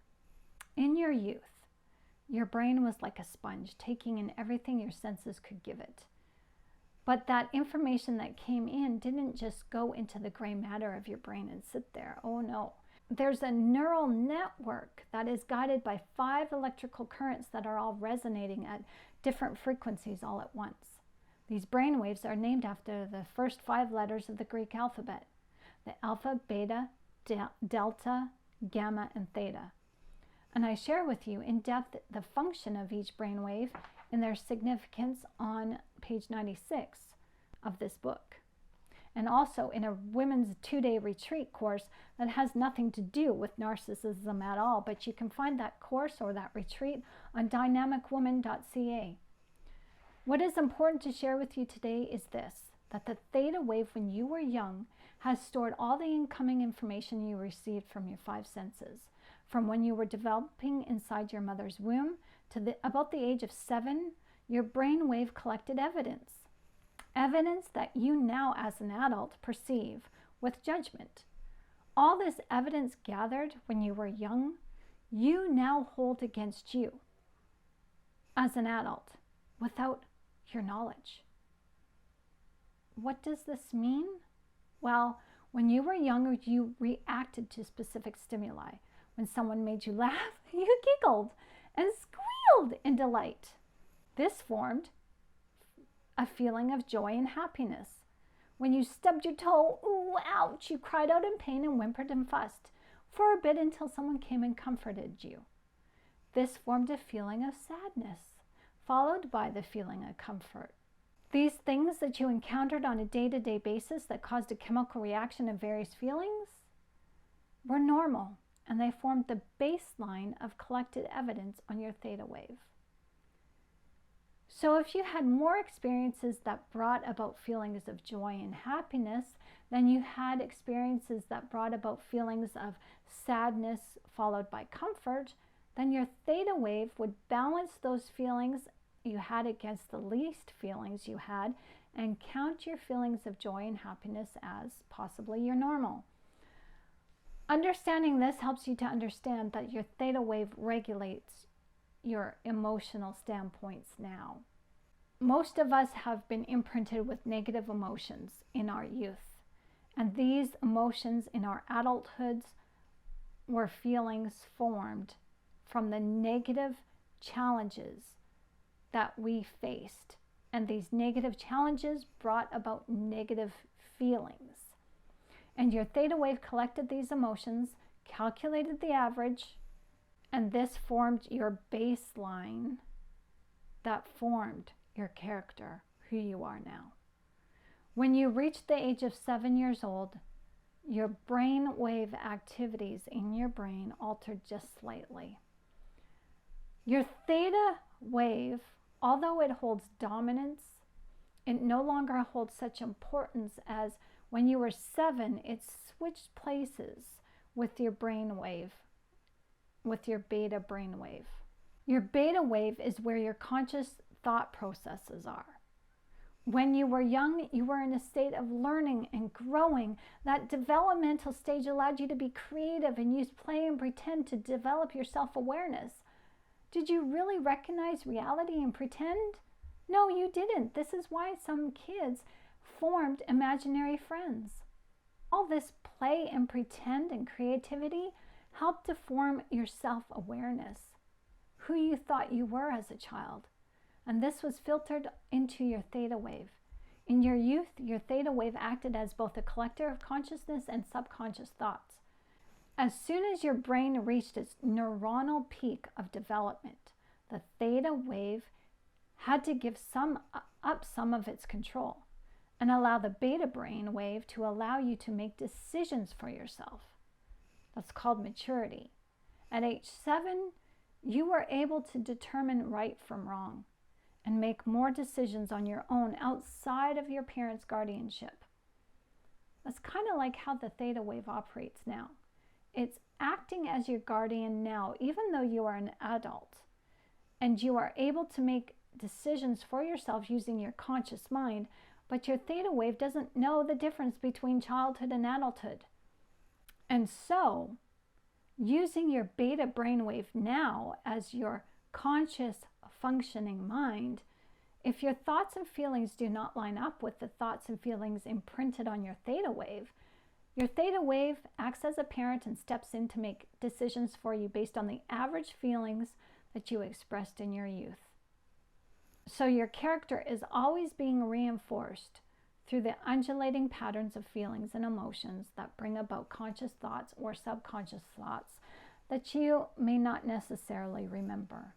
your brain was like a sponge, taking in everything your senses could give it. But that information that came in didn't just go into the gray matter of your brain and sit there. Oh no. There's a neural network that is guided by 5 electrical currents that are all resonating at different frequencies all at once. These brain waves are named after the first 5 letters of the Greek alphabet: the alpha, beta, delta, gamma, and theta. And I share with you in depth the function of each brainwave and their significance on page 96 of this book. And also in a women's 2-day retreat course that has nothing to do with narcissism at all, but you can find that course or that retreat on dynamicwoman.ca. What is important to share with you today is this, that the theta wave when you were young has stored all the incoming information you received from your 5 senses. From when you were developing inside your mother's womb to about the age of 7, your brainwave collected evidence. Evidence that you now as an adult perceive with judgment. All this evidence gathered when you were young, you now hold against you as an adult without your knowledge. What does this mean? Well, when you were younger, you reacted to specific stimuli. When someone made you laugh, you giggled and squealed in delight. This formed a feeling of joy and happiness. When you stubbed your toe, ooh, ouch, you cried out in pain and whimpered and fussed for a bit until someone came and comforted you. This formed a feeling of sadness, followed by the feeling of comfort. These things that you encountered on a day-to-day basis that caused a chemical reaction of various feelings were normal, and they formed the baseline of collected evidence on your theta wave. So if you had more experiences that brought about feelings of joy and happiness than you had experiences that brought about feelings of sadness followed by comfort, then your theta wave would balance those feelings you had against the least feelings you had and count your feelings of joy and happiness as possibly your normal. Understanding this helps you to understand that your theta wave regulates your emotional standpoints now. Most of us have been imprinted with negative emotions in our youth, and these emotions in our adulthoods were feelings formed from the negative challenges that we faced, and these negative challenges brought about negative feelings. And your theta wave collected these emotions, calculated the average, and this formed your baseline that formed your character, who you are now. When you reach the age of 7 years old, your brain wave activities in your brain altered just slightly. Your theta wave, although it holds dominance, it no longer holds such importance as when you were 7, it switched places with your brain wave, with your beta brain wave. Your beta wave is where your conscious thought processes are. When you were young, you were in a state of learning and growing. That developmental stage allowed you to be creative and use play and pretend to develop your self-awareness. Did you really recognize reality and pretend? No, you didn't. This is why some kids formed imaginary friends. All this play and pretend and creativity helped to form your self-awareness, who you thought you were as a child. And this was filtered into your theta wave. In your youth, your theta wave acted as both a collector of consciousness and subconscious thoughts. As soon as your brain reached its neuronal peak of development, the theta wave had to give up some of its control and allow the beta brain wave to allow you to make decisions for yourself. That's called maturity. At age 7, you were able to determine right from wrong and make more decisions on your own outside of your parents' guardianship. That's kind of like how the theta wave operates now. It's acting as your guardian now, even though you are an adult, and you are able to make decisions for yourself using your conscious mind, but your theta wave doesn't know the difference between childhood and adulthood. And so, using your beta brainwave now as your conscious functioning mind, if your thoughts and feelings do not line up with the thoughts and feelings imprinted on your theta wave, your theta wave acts as a parent and steps in to make decisions for you based on the average feelings that you expressed in your youth. So your character is always being reinforced through the undulating patterns of feelings and emotions that bring about conscious thoughts or subconscious thoughts that you may not necessarily remember.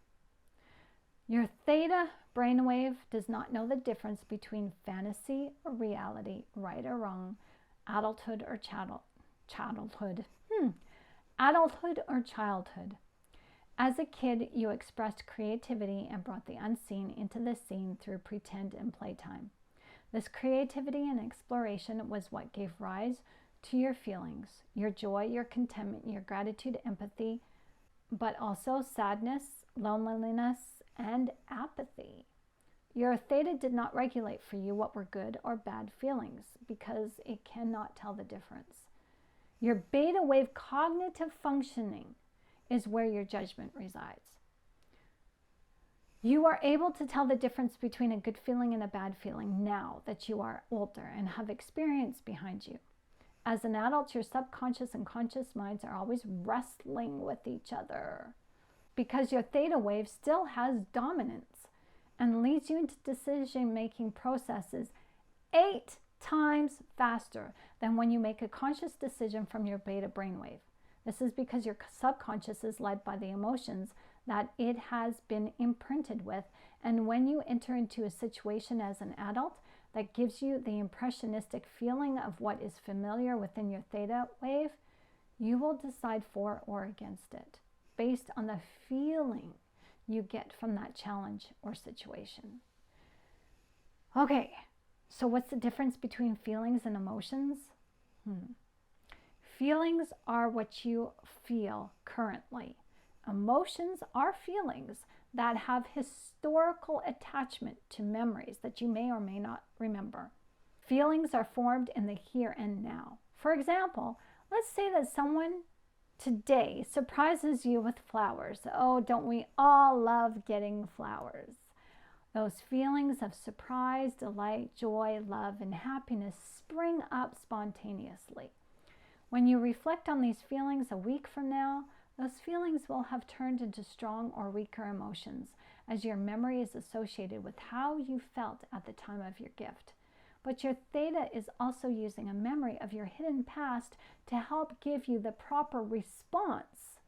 Your theta brainwave does not know the difference between fantasy or reality, right or wrong, adulthood or childhood. Adulthood or childhood. As a kid, you expressed creativity and brought the unseen into the scene through pretend and playtime. This creativity and exploration was what gave rise to your feelings, your joy, your contentment, your gratitude, empathy, but also sadness, loneliness, and apathy. Your theta did not regulate for you what were good or bad feelings because it cannot tell the difference. Your beta wave cognitive functioning is where your judgment resides. You are able to tell the difference between a good feeling and a bad feeling now that you are older and have experience behind you. As an adult, your subconscious and conscious minds are always wrestling with each other because your theta wave still has dominance and leads you into decision-making processes 8 times faster than when you make a conscious decision from your beta brainwave. This is because your subconscious is led by the emotions that it has been imprinted with, and when you enter into a situation as an adult that gives you the impressionistic feeling of what is familiar within your theta wave, you will decide for or against it based on the feeling you get from that challenge or situation. Okay, so what's the difference between feelings and emotions? Feelings are what you feel currently. Emotions are feelings that have historical attachment to memories that you may or may not remember. Feelings are formed in the here and now. For example, let's say that someone today surprises you with flowers. Oh, don't we all love getting flowers? Those feelings of surprise, delight, joy, love, and happiness spring up spontaneously. When you reflect on these feelings a week from now, those feelings will have turned into strong or weaker emotions, as your memory is associated with how you felt at the time of your gift. But your theta is also using a memory of your hidden past to help give you the proper response,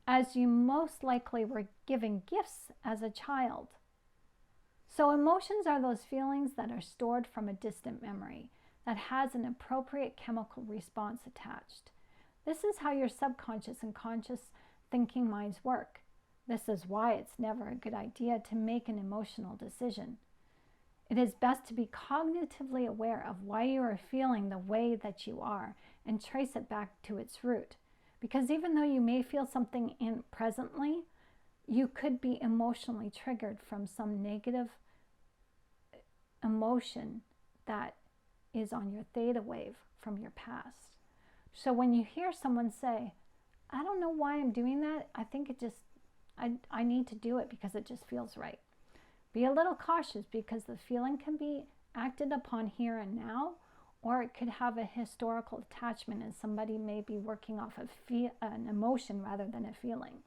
as you most likely were given gifts as a child. So emotions are those feelings that are stored from a distant memory that has an appropriate chemical response attached. This is how your subconscious and conscious thinking minds work. This is why it's never a good idea to make an emotional decision. It is best to be cognitively aware of why you are feeling the way that you are and trace it back to its root. Because even though you may feel something presently, you could be emotionally triggered from some negative emotion that is on your theta wave from your past. So when you hear someone say, I don't know why I'm doing that, I think I need to do it because it just feels right. Be a little cautious because the feeling can be acted upon here and now, or it could have a historical attachment and somebody may be working off of an emotion rather than a feeling.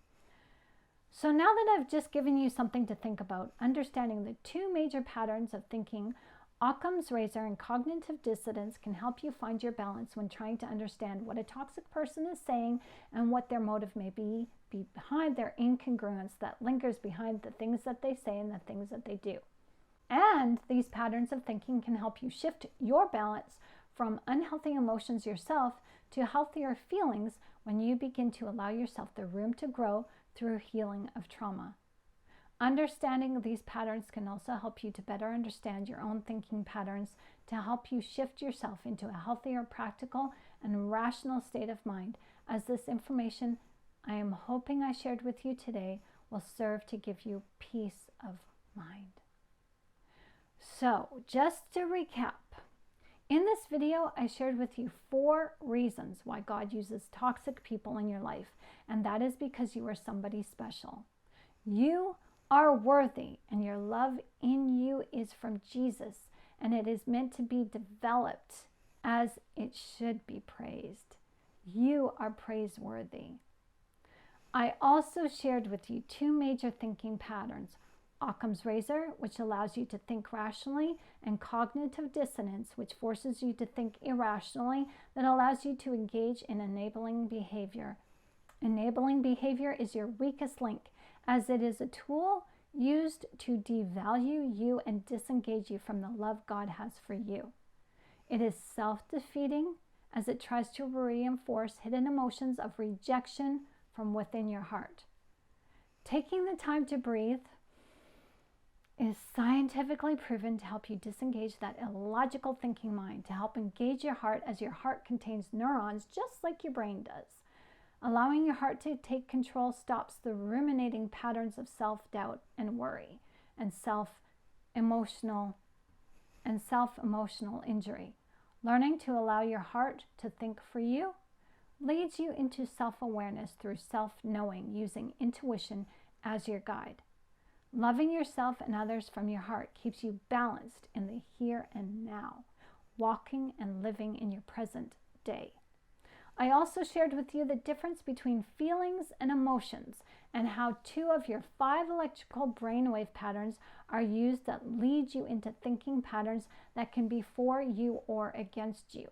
So now that I've just given you something to think about, understanding the 2 major patterns of thinking, Occam's razor and cognitive dissonance can help you find your balance when trying to understand what a toxic person is saying and what their motive may be behind their incongruence that lingers behind the things that they say and the things that they do. And these patterns of thinking can help you shift your balance from unhealthy emotions yourself to healthier feelings when you begin to allow yourself the room to grow through healing of trauma. Understanding these patterns can also help you to better understand your own thinking patterns to help you shift yourself into a healthier, practical, and rational state of mind, as this information I am hoping I shared with you today will serve to give you peace of mind. So, just to recap, in this video I shared with you 4 reasons why God uses toxic people in your life, and that is because you are somebody special. You are worthy, and your love in you is from Jesus, and it is meant to be developed as it should be praised. You are praiseworthy. I also shared with you 2 major thinking patterns: Occam's razor, which allows you to think rationally, and cognitive dissonance, which forces you to think irrationally, that allows you to engage in enabling behavior. Enabling behavior is your weakest link, as it is a tool used to devalue you and disengage you from the love God has for you. It is self-defeating, as it tries to reinforce hidden emotions of rejection from within your heart. Taking the time to breathe is scientifically proven to help you disengage that illogical thinking mind, to help engage your heart, as your heart contains neurons just like your brain does. Allowing your heart to take control stops the ruminating patterns of self-doubt and worry and emotional and self-emotional injury. Learning to allow your heart to think for you leads you into self-awareness through self-knowing, using intuition as your guide. Loving yourself and others from your heart keeps you balanced in the here and now, walking and living in your present day. I also shared with you the difference between feelings and emotions, and how 2 of your 5 electrical brainwave patterns are used that lead you into thinking patterns that can be for you or against you.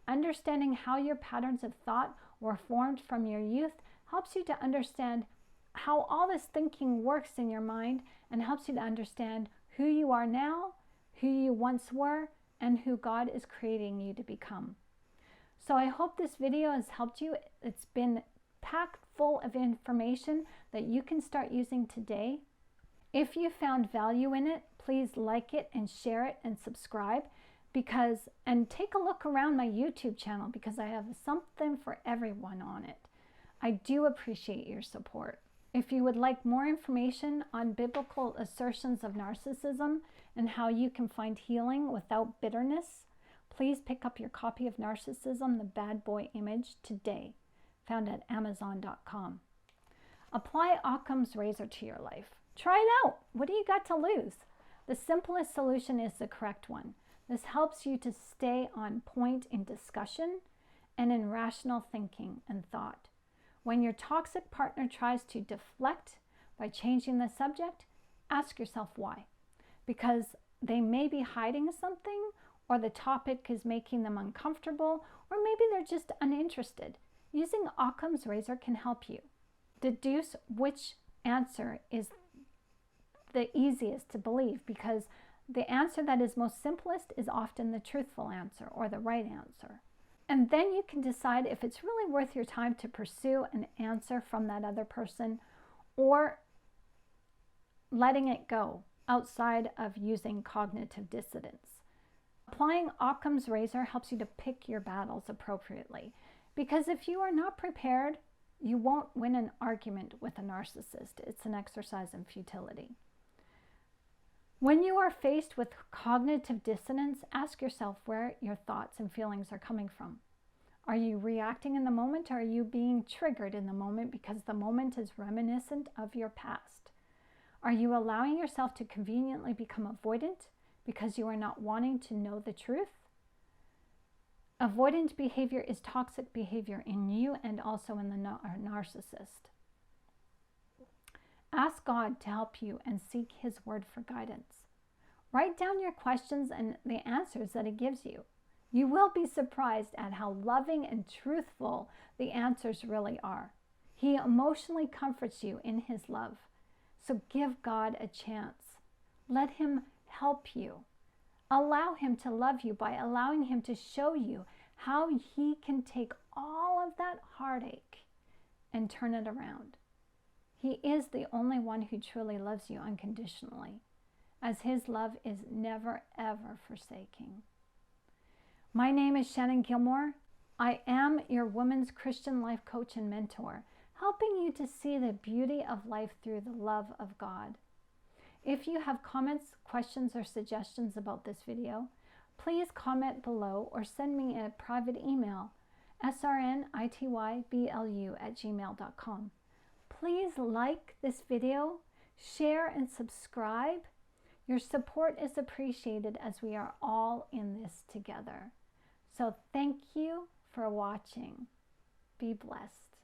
Understanding how your patterns of thought were formed from your youth helps you to understand how all this thinking works in your mind, and helps you to understand who you are now, who you once were, and who God is creating you to become. So I hope this video has helped you. It's been packed full of information that you can start using today. If you found value in it, please like it and share it and subscribe, and take a look around my YouTube channel, because I have something for everyone on it. I do appreciate your support. If you would like more information on biblical assertions of narcissism and how you can find healing without bitterness, please pick up your copy of Narcissism, the Bad Boy Image today, found at Amazon.com. Apply Occam's razor to your life. Try it out. What do you got to lose? The simplest solution is the correct one. This helps you to stay on point in discussion and in rational thinking and thought. When your toxic partner tries to deflect by changing the subject, ask yourself why. Because they may be hiding something, or the topic is making them uncomfortable, or maybe they're just uninterested. Using Occam's razor can help you deduce which answer is the easiest to believe, because the answer that is most simplest is often the truthful answer or the right answer. And then you can decide if it's really worth your time to pursue an answer from that other person, or letting it go outside of using cognitive dissonance. Applying Occam's razor helps you to pick your battles appropriately, because if you are not prepared, you won't win an argument with a narcissist. It's an exercise in futility. When you are faced with cognitive dissonance, ask yourself where your thoughts and feelings are coming from. Are you reacting in the moment, or are you being triggered in the moment because the moment is reminiscent of your past? Are you allowing yourself to conveniently become avoidant because you are not wanting to know the truth? Avoidant behavior is toxic behavior in you and also in the narcissist. Ask God to help you and seek His word for guidance. Write down your questions and the answers that it gives you. You will be surprised at how loving and truthful the answers really are. He emotionally comforts you in His love. So give God a chance. Let Him help you. Allow Him to love you by allowing Him to show you how He can take all of that heartache and turn it around. He is the only one who truly loves you unconditionally, as His love is never, ever forsaking. My name is Shannon Gilmore. I am your women's Christian life coach and mentor, helping you to see the beauty of life through the love of God. If you have comments, questions, or suggestions about this video, please comment below or send me a private email, srnityblu@gmail.com. Please like this video, share, and subscribe. Your support is appreciated as we are all in this together. So thank you for watching. Be blessed.